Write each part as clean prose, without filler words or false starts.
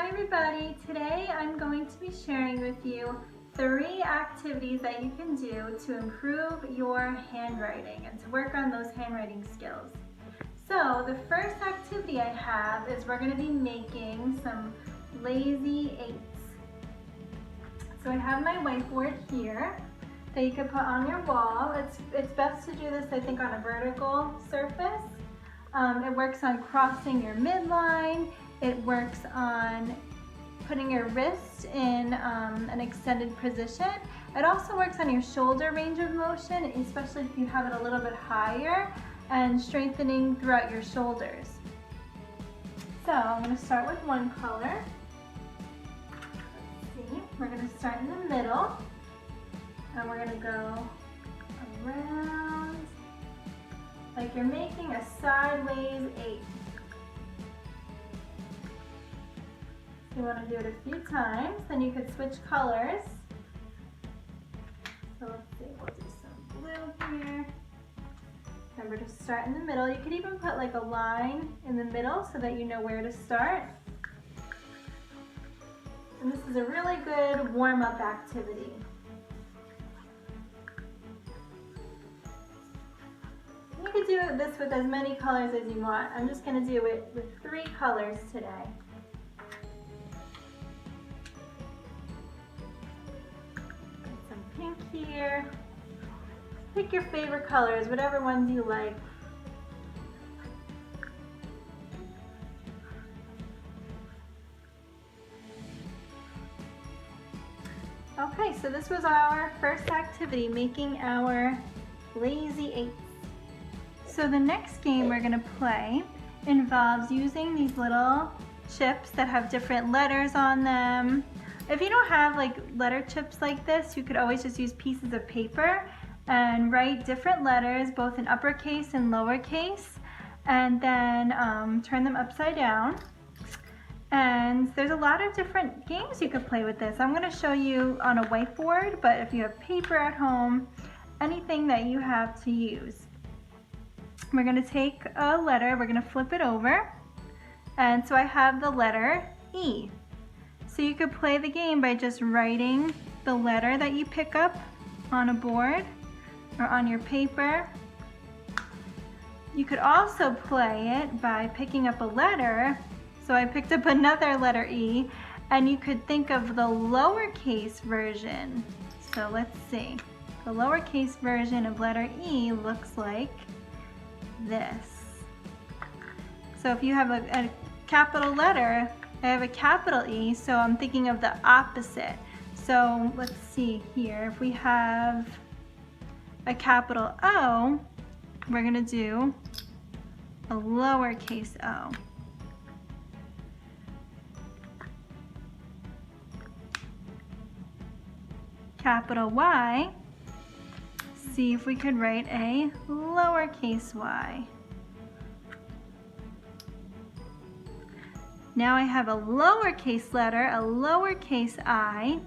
Hi everybody, today I'm going to be sharing with you 3 activities that you can do to improve your handwriting and to work on those handwriting skills. So the first activity I have is we're going to be making some lazy 8s. So I have my whiteboard here that you can put on your wall. It's best to do this, I think, on a vertical surface. It works on crossing your midline. It works on putting your wrist in an extended position. It also works on your shoulder range of motion, especially if you have it a little bit higher, and strengthening throughout your shoulders. So I'm going to start with one color. Let's see, we're going to start in the middle, and we're going to go around like you're making a sideways 8. You want to do it a few times, then you could switch colors. So let's see, we'll do some blue here. Remember to start in the middle. You could even put like a line in the middle so that you know where to start. And this is a really good warm-up activity. You could do this with as many colors as you want. I'm just going to do it with 3 colors today. Pink here. Pick your favorite colors, whatever ones you like. Okay, so this was our first activity, making our lazy 8s. So the next game we're going to play involves using these little chips that have different letters on them. If you don't have like letter chips like this, you could always just use pieces of paper and write different letters, both in uppercase and lowercase, and then turn them upside down. And there's a lot of different games you could play with this. I'm going to show you on a whiteboard, but if you have paper at home, anything that you have to use. We're going to take a letter, we're going to flip it over, and so I have the letter E. So you could play the game by just writing the letter that you pick up on a board or on your paper. You could also play it by picking up a letter. So I picked up another letter E, and you could think of the lowercase version. So let's see. The lowercase version of letter E looks like this. So if you have a capital letter, I have a capital E, so I'm thinking of the opposite. So let's see here. If we have a capital O, we're going to do a lowercase o. Capital Y, see if we could write a lowercase y. Now I have a lowercase letter, a lowercase I.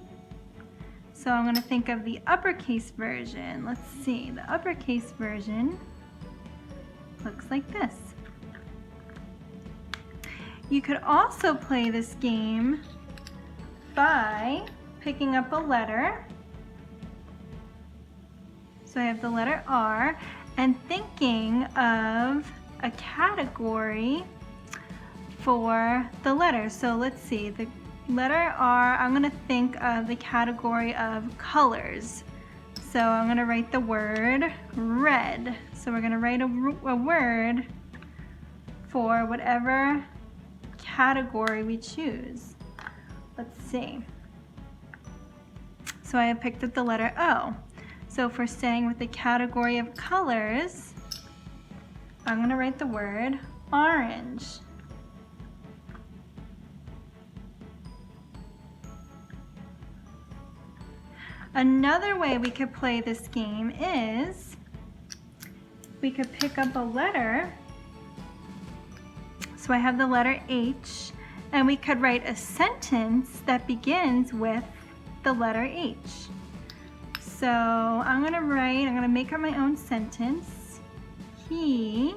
So I'm going to think of the uppercase version. Let's see, the uppercase version looks like this. You could also play this game by picking up a letter. So I have the letter R, and thinking of a category for the letter. So let's see, the letter R, I'm going to think of the category of colors. So I'm going to write the word red. So we're going to write a word for whatever category we choose. Let's see. So I have picked up the letter O. So if we're staying with the category of colors, I'm going to write the word orange. Another way we could play this game is we could pick up a letter. So I have the letter H, and we could write a sentence that begins with the letter H. So I'm going to make up my own sentence. He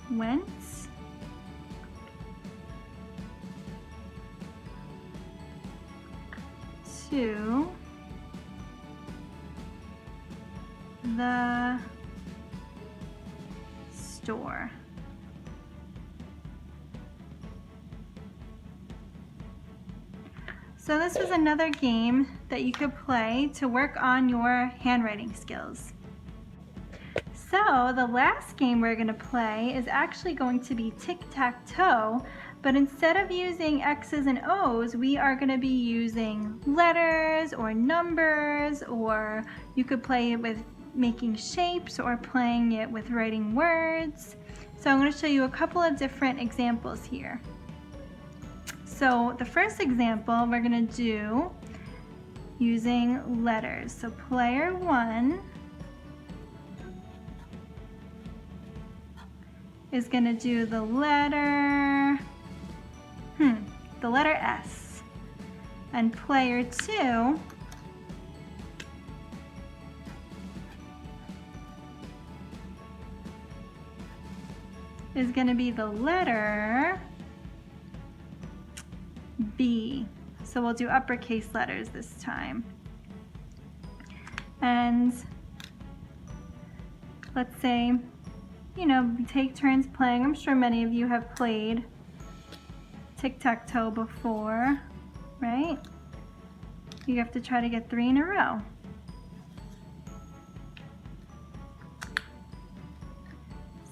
went to the store. So this was another game that you could play to work on your handwriting skills. So the last game we're going to play is actually going to be Tic Tac Toe, but instead of using X's and O's, we are going to be using letters or numbers, or you could play it with making shapes or playing it with writing words. So I'm going to show you a couple of different examples here. So the first example we're going to do using letters. So player 1 is going to do the letter S. And player 2 is going to be the letter B. So we'll do uppercase letters this time. And let's say, take turns playing. I'm sure many of you have played tic-tac-toe before, right? You have to try to get 3 in a row.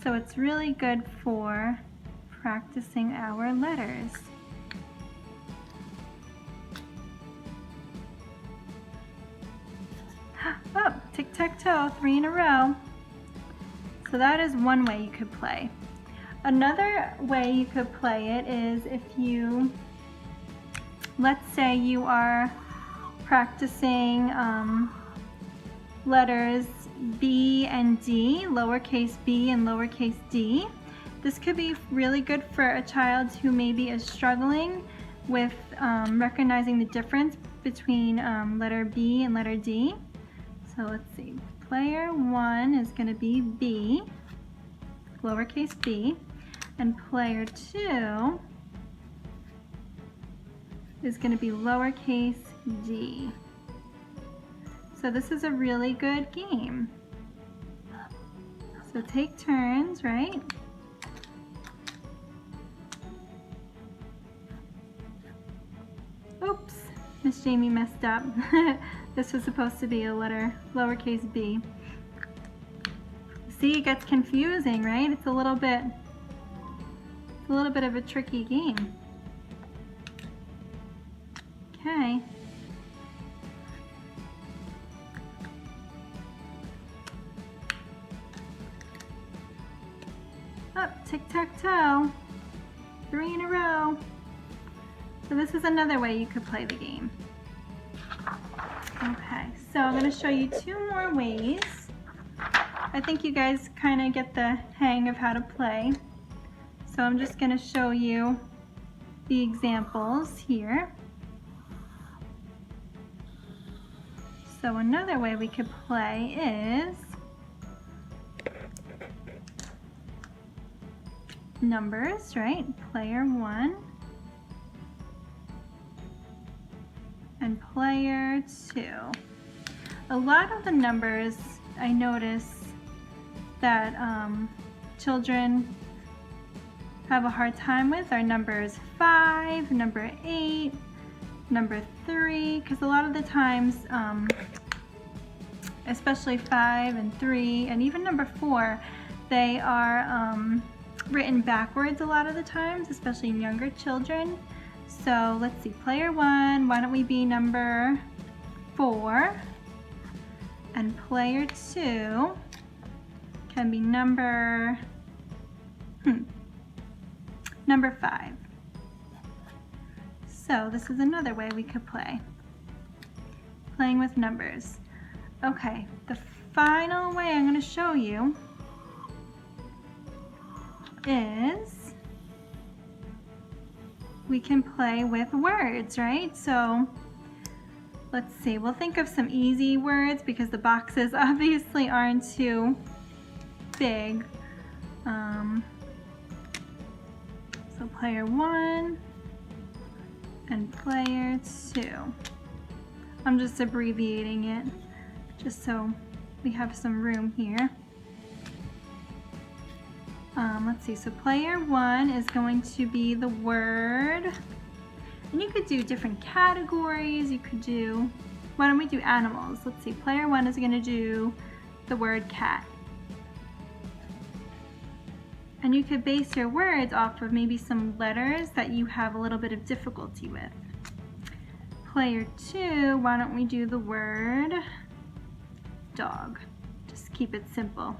So it's really good for practicing our letters. Oh, tic-tac-toe, 3 in a row. So that is one way you could play. Another way you could play it is if you, let's say you are practicing letters B and D, lowercase b and lowercase d. This could be really good for a child who maybe is struggling with recognizing the difference between letter B and letter D. So let's see, player 1 is going to be B, lowercase b, and player 2 is going to be lowercase d. So this is a really good game. So take turns, right? Oops, Miss Jamie messed up. This was supposed to be a letter, lowercase b. See, it gets confusing, right? It's a little bit of a tricky game. Okay. Oh, tic-tac-toe. 3 in a row. So this is another way you could play the game. Okay, so I'm going to show you 2 more ways. I think you guys kind of get the hang of how to play. So I'm just going to show you the examples here. So another way we could play is numbers, right? Player 1 and player 2. A lot of the numbers I notice that children have a hard time with are numbers 5, number 8, number 3, because a lot of the times, especially 5 and 3 and even number 4, they are written backwards a lot of the times, especially in younger children. So let's see, player 1, why don't we be number 4? And player 2 can be number 5. So this is another way we could play. Playing with numbers. Okay, the final way I'm going to show you is we can play with words, right? So let's see, we'll think of some easy words because the boxes obviously aren't too big. So player 1 and player 2. I'm just abbreviating it just so we have some room here. Let's see, so player 1 is going to be the word, and you could do different categories. You could do, why don't we do animals? Let's see, player 1 is going to do the word cat. And you could base your words off of maybe some letters that you have a little bit of difficulty with. Player 2, why don't we do the word dog? Just keep it simple.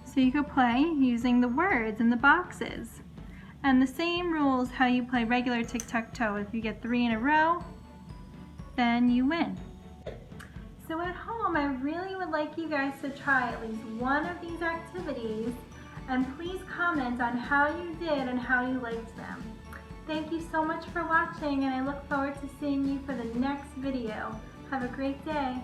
So you could play using the words in the boxes. And the same rules how you play regular tic-tac-toe. If you get 3 in a row, then you win. So at home, I really would like you guys to try at least one of these activities, and please comment on how you did and how you liked them. Thank you so much for watching, and I look forward to seeing you for the next video. Have a great day.